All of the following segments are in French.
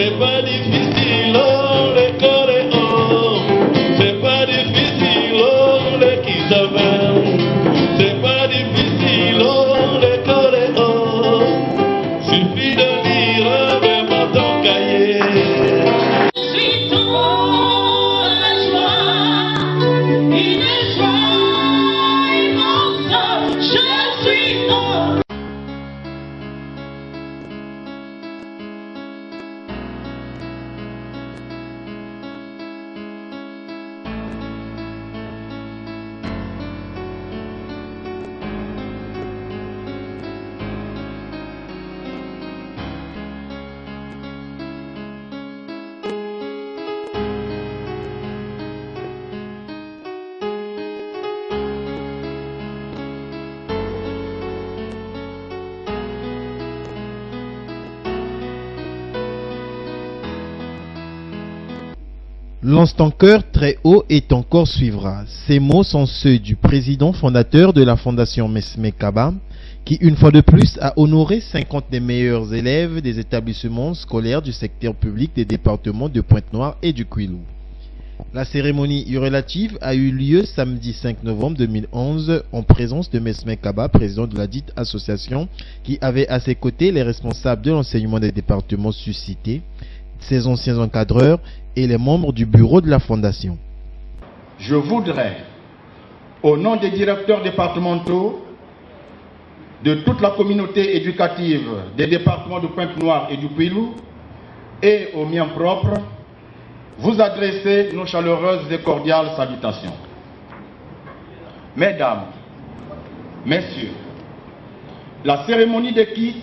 C'est pas difficile, oh, les coréens. C'est pas difficile, oh, les qui savent. C'est pas difficile, oh, les coréens. Suffit de lire vraiment ton cahier. Lance ton cœur très haut et ton corps suivra. Ces mots sont ceux du président fondateur de la Fondation Mesme Kaba, qui une fois de plus a honoré 50 des meilleurs élèves des établissements scolaires du secteur public des départements de Pointe-Noire et du Kwilu. La cérémonie relative a eu lieu samedi 5 novembre 2011 en présence de Mesme Kaba, président de la dite association, qui avait à ses côtés les responsables de l'enseignement des départements suscités, ses anciens encadreurs et les membres du bureau de la Fondation. Je voudrais, au nom des directeurs départementaux, de toute la communauté éducative des départements de Pointe-Noire et du Kwilu, et au mien propre, vous adresser nos chaleureuses et cordiales salutations. Mesdames, Messieurs, la cérémonie des kits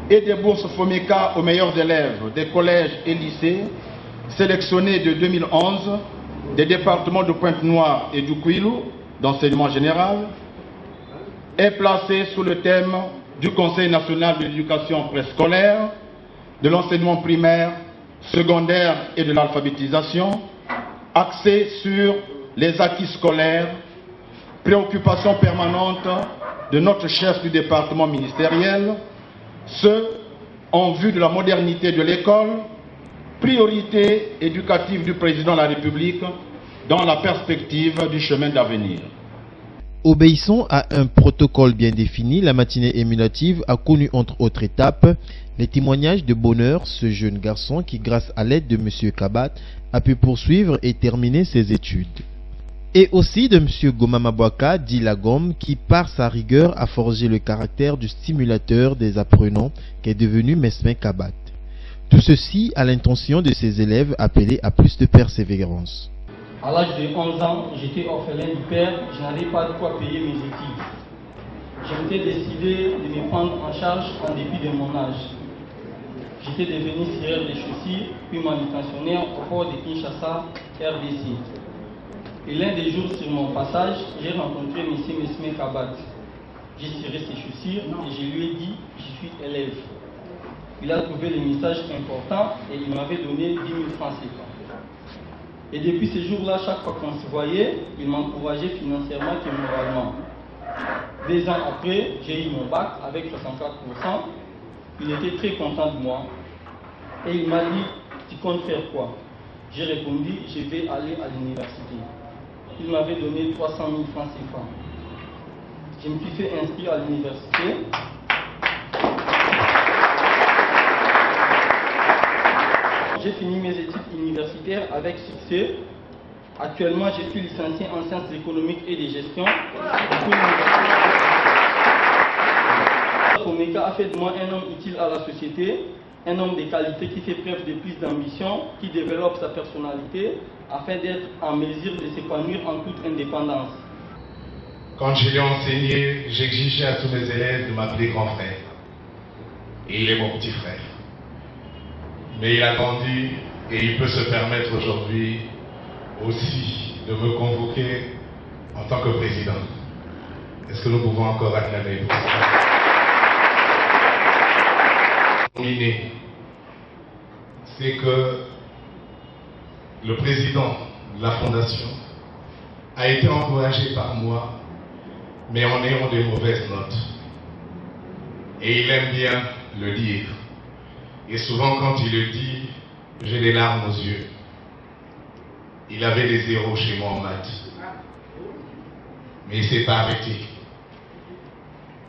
et des bourses FOMECA aux meilleurs élèves des collèges et lycées sélectionnés de 2011 des départements de Pointe-Noire et du Kwilu d'enseignement général est placée sous le thème du Conseil national de l'éducation préscolaire, de l'enseignement primaire, secondaire et de l'alphabétisation, axé sur les acquis scolaires, préoccupation permanente de notre chef du département ministériel, ce en vue de la modernité de l'école, priorité éducative du président de la République dans la perspective du chemin d'avenir. Obéissant à un protocole bien défini, la matinée émulative a connu entre autres étapes les témoignages de bonheur ce jeune garçon qui, grâce à l'aide de M. Kabat, a pu poursuivre et terminer ses études. Et aussi de M. Gomamabwaka, dit Lagom, qui par sa rigueur a forgé le caractère du stimulateur des apprenants qu'est devenu Mesme Kabat. Tout ceci à l'intention de ses élèves appelés à plus de persévérance. À l'âge de 11 ans, j'étais orphelin du père, je n'avais pas de quoi payer mes études. Je m'étais décidé de me prendre en charge en dépit de mon âge. J'étais devenu scieur de chaussures, puis manutentionnaire au port de Kinshasa, RDC. Et l'un des jours sur mon passage, j'ai rencontré M. Mesme Kabat. J'ai ciré ses chaussures et je lui ai dit « Je suis élève ». Il a trouvé le message important et il m'avait donné 10 000 francs CFA. Et depuis ce jour-là, chaque fois qu'on se voyait, il m'encourageait financièrement et moralement. 2 ans après, j'ai eu mon bac avec 64%. Il était très content de moi. Et il m'a dit, tu comptes faire quoi? J'ai répondu, je vais aller à l'université. Il m'avait donné 300 000 francs CFA. Je me suis fait inscrire à l'université. J'ai fini mes études universitaires avec succès. Actuellement, je suis licencié en sciences économiques et de gestion. FOMECA a fait de moi un homme utile à la société, un homme de qualité qui fait preuve de plus d'ambition, qui développe sa personnalité afin d'être en mesure de s'épanouir en toute indépendance. Quand je l'ai enseigné, j'exigeais à tous mes élèves de m'appeler grand frère. Et il est mon petit frère. Mais il a grandi et il peut se permettre aujourd'hui aussi de me convoquer en tant que président. Est-ce que nous pouvons encore acclamer pour ça? C'est que le président de la Fondation a été encouragé par moi, mais en ayant de mauvaises notes. Et il aime bien le dire. Et souvent quand il le dit, j'ai des larmes aux yeux. Il avait des zéros chez moi en maths. Mais il ne s'est pas arrêté.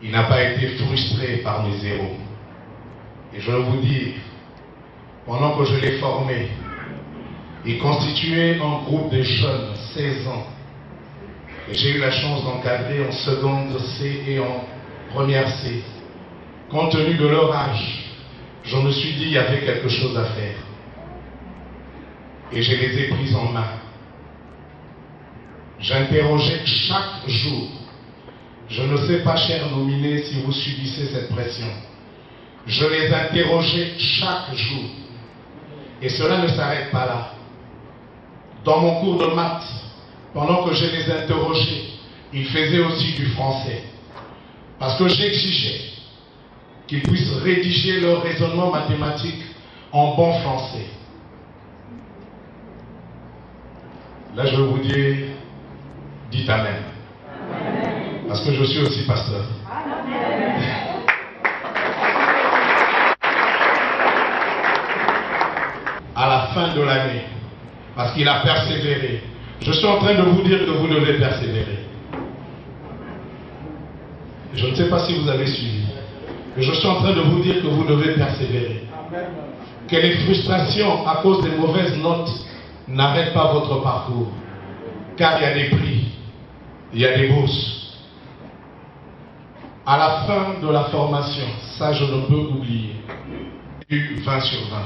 Il n'a pas été frustré par mes zéros. Et je veux vous dire, pendant que je l'ai formé, il constituait un groupe de jeunes, 16 ans. Et j'ai eu la chance d'encadrer en seconde C et en première C. Compte tenu de leur âge, je me suis dit qu'il y avait quelque chose à faire. Et je les ai pris en main. J'interrogeais chaque jour. Je ne sais pas, chers nominés, si vous subissez cette pression. Je les interrogeais chaque jour. Et cela ne s'arrête pas là. Dans mon cours de maths, pendant que je les interrogeais, ils faisaient aussi du français. Parce que j'exigeais qu'ils puissent rédiger leur raisonnement mathématique en bon français. Là, je vais vous dire, dites Amen. Parce que je suis aussi pasteur. À la fin de l'année, parce qu'il a persévéré, je suis en train de vous dire que vous devez persévérer. Je ne sais pas si vous avez suivi, mais je suis en train de vous dire que vous devez persévérer. Que les frustrations à cause des mauvaises notes n'arrêtent pas votre parcours. Car il y a des prix, il y a des bourses. À la fin de la formation, ça je ne peux oublier, j'ai eu 20 sur 20.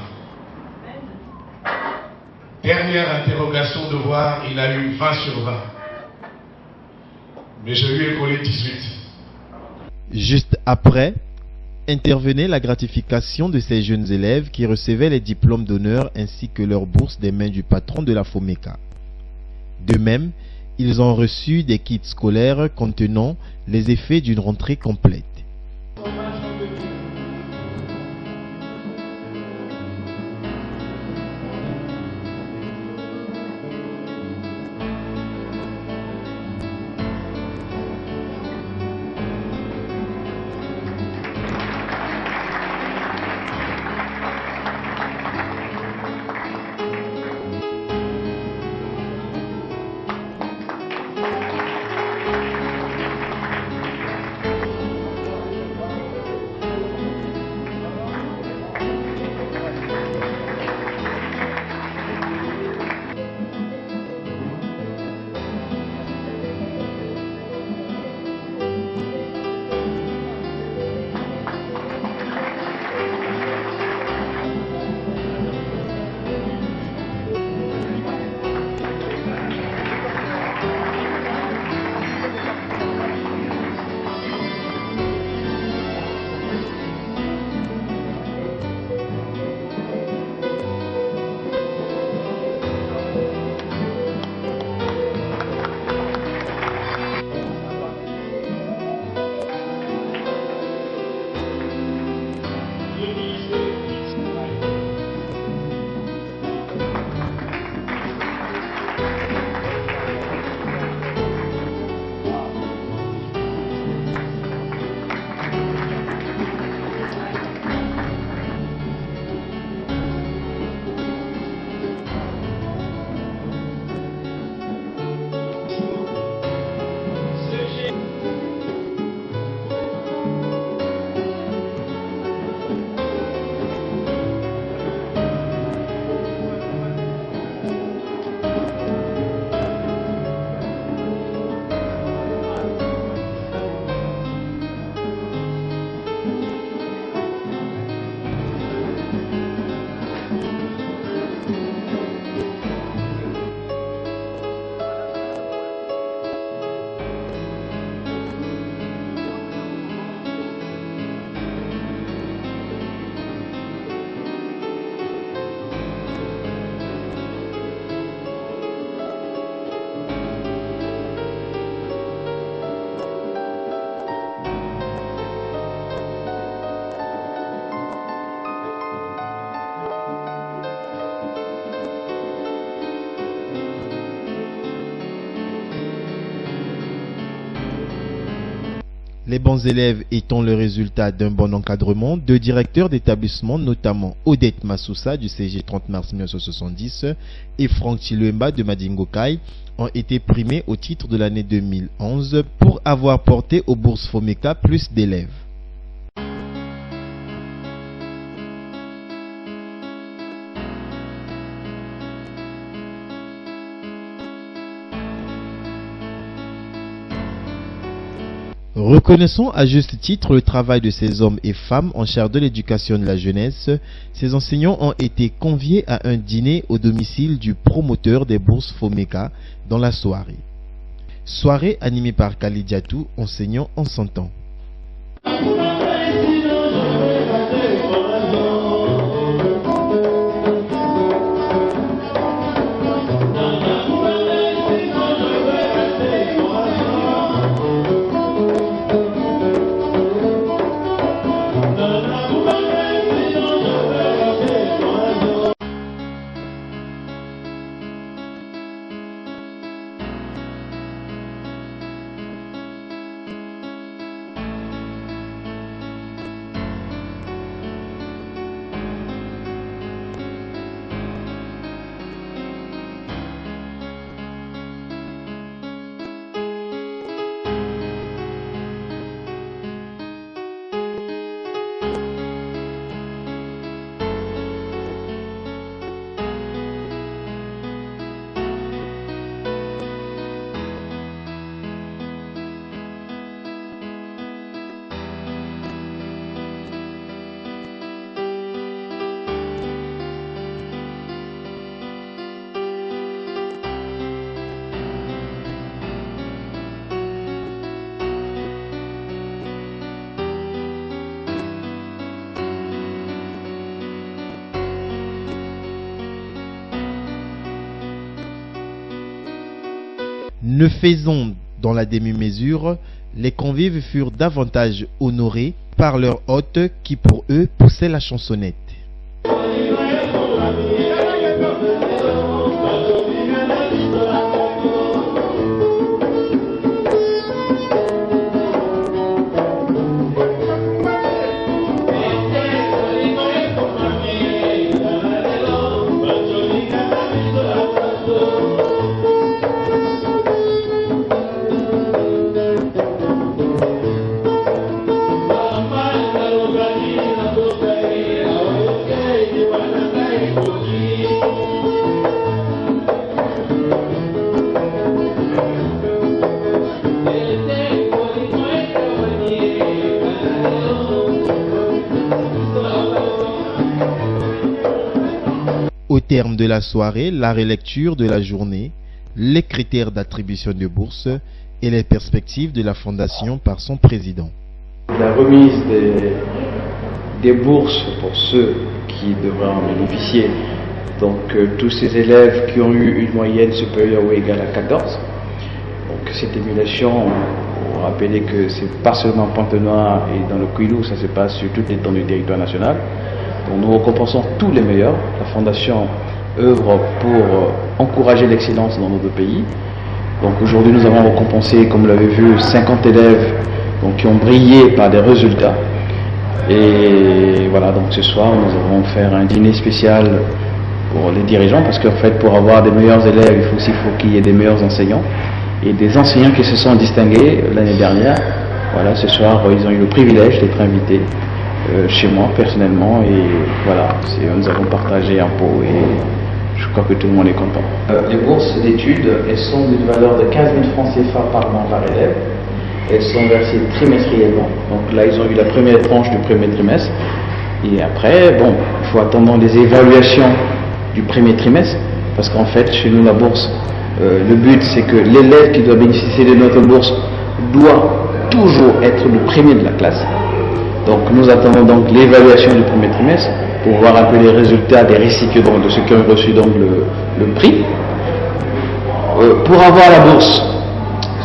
Dernière interrogation de voir, il a eu 20 sur 20. Mais je lui ai collé 18. Juste après, intervenait la gratification de ces jeunes élèves qui recevaient les diplômes d'honneur ainsi que leurs bourses des mains du patron de la FOMECA. De même, ils ont reçu des kits scolaires contenant les effets d'une rentrée complète. Les bons élèves étant le résultat d'un bon encadrement, deux directeurs d'établissement, notamment Odette Massoussa du CG 30 mars 1970 et Franck Chiluemba de Madingokai, ont été primés au titre de l'année 2011 pour avoir porté aux bourses FOMECA plus d'élèves. Reconnaissant à juste titre le travail de ces hommes et femmes en charge de l'éducation de la jeunesse, ces enseignants ont été conviés à un dîner au domicile du promoteur des bourses FOMECA dans la soirée. Soirée animée par Kalidiatou, enseignant en son temps. Ne faisant dans la demi-mesure, les convives furent davantage honorés par leur hôte qui pour eux poussait la chansonnette. Au terme de la soirée, la relecture de la journée, les critères d'attribution de bourses et les perspectives de la fondation par son président. La remise des bourses pour ceux qui devraient en bénéficier, donc tous ces élèves qui ont eu une moyenne supérieure ou égale à 14. Donc cette émulation, on rappeler que c'est pas seulement Pointe-Noire et dans le Kouilou, ça se passe sur toute l'étendue du territoire national. Donc nous récompensons tous les meilleurs. La Fondation œuvre pour encourager l'excellence dans notre pays. Donc aujourd'hui nous avons récompensé, comme vous l'avez vu, 50 élèves donc, qui ont brillé par des résultats. Et voilà, donc ce soir nous allons faire un dîner spécial pour les dirigeants, parce qu'en fait pour avoir des meilleurs élèves, il faut qu'il y ait des meilleurs enseignants. Et des enseignants qui se sont distingués l'année dernière, voilà, ce soir ils ont eu le privilège d'être invités chez moi personnellement, et voilà, nous avons partagé un pot et je crois que tout le monde est content. Les bourses d'études, elles sont d'une valeur de 15 000 francs CFA par mois par élève. Elles sont versées trimestriellement. Donc là, ils ont eu la première tranche du premier trimestre. Et après, bon, il faut attendre les évaluations du premier trimestre, parce qu'en fait, chez nous, la bourse, le but, c'est que l'élève qui doit bénéficier de notre bourse doit toujours être le premier de la classe. Donc nous attendons donc l'évaluation du premier trimestre pour voir un peu les résultats des récipients de ceux qui ont reçu donc le prix. Pour avoir la bourse,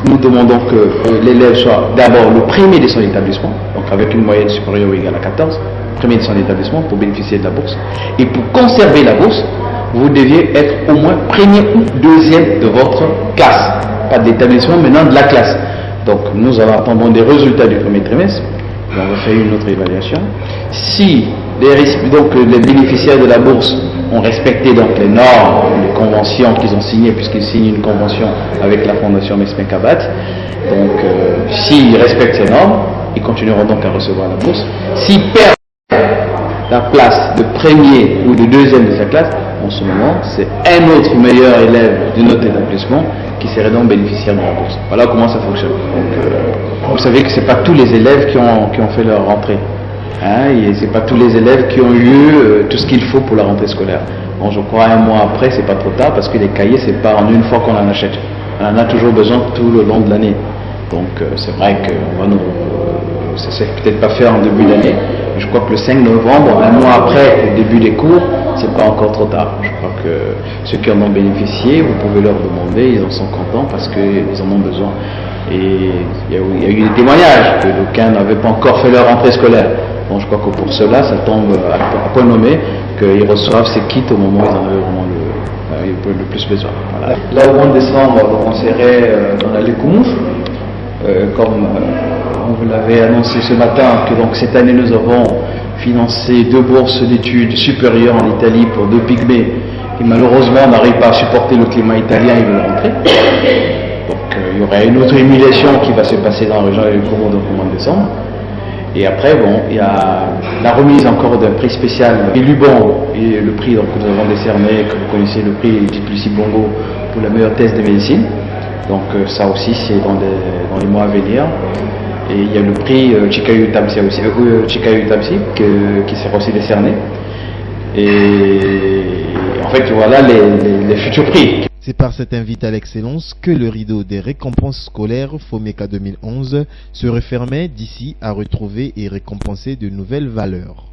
nous demandons que l'élève soit d'abord le premier de son établissement, donc avec une moyenne supérieure ou égale à 14, premier de son établissement pour bénéficier de la bourse. Et pour conserver la bourse, vous deviez être au moins premier ou deuxième de votre classe, pas de l'établissement, maintenant de la classe. Donc nous attendons des résultats du premier trimestre. On va faire une autre évaluation. Si les bénéficiaires de la bourse ont respecté donc les normes, les conventions qu'ils ont signées, puisqu'ils signent une convention avec la Fondation Mesme Kabat, donc s'ils respectent ces normes, ils continueront donc à recevoir la bourse. S'ils perdent la place de premier ou de deuxième de sa classe, en ce moment, c'est un autre meilleur élève de notre établissement qui serait donc bénéficiaire de la bourse. Voilà comment ça fonctionne. Donc, vous savez que ce n'est pas tous les élèves qui ont fait leur rentrée. Et ce n'est pas tous les élèves qui ont eu tout ce qu'il faut pour la rentrée scolaire. Bon, je crois un mois après, c'est pas trop tard parce que les cahiers, c'est pas en une fois qu'on en achète. On en a toujours besoin tout le long de l'année. Donc c'est vrai que ça ne s'est peut-être pas fait en début d'année. Mais je crois que le 5 novembre, un mois après le début des cours, c'est pas encore trop tard. Je crois que ceux qui en ont bénéficié, vous pouvez leur demander, ils en sont contents parce qu'ils en ont besoin. Et il y a eu des témoignages que d'aucuns n'avaient pas encore fait leur rentrée scolaire. Bon, je crois que pour cela, ça tombe à point nommé qu'ils reçoivent ces kits au moment où ils en avaient vraiment le plus besoin. Voilà. Là, au mois de décembre, on serait dans la Lécoumouche, comme on vous l'avait annoncé ce matin, que donc cette année nous avons financé 2 bourses d'études supérieures en Italie pour 2 pygmées qui malheureusement n'arrivent pas à supporter le climat italien et veulent rentrer. Donc il y aura une autre émulation qui va se passer dans la région du Congo donc au mois de décembre. Et après, bon, il y a la remise encore d'un prix spécial et Luban, et le prix donc, que nous avons décerné, que vous connaissez, le prix Duplessis Bongo pour la meilleure thèse de médecine. Donc ça aussi, c'est dans les mois à venir. Et il y a le prix Chikayu Tamsi aussi, qui sera aussi décerné. Et en fait, voilà les futurs prix. C'est par cette invite à l'excellence que le rideau des récompenses scolaires FOMECA 2011 se refermait d'ici à retrouver et récompenser de nouvelles valeurs.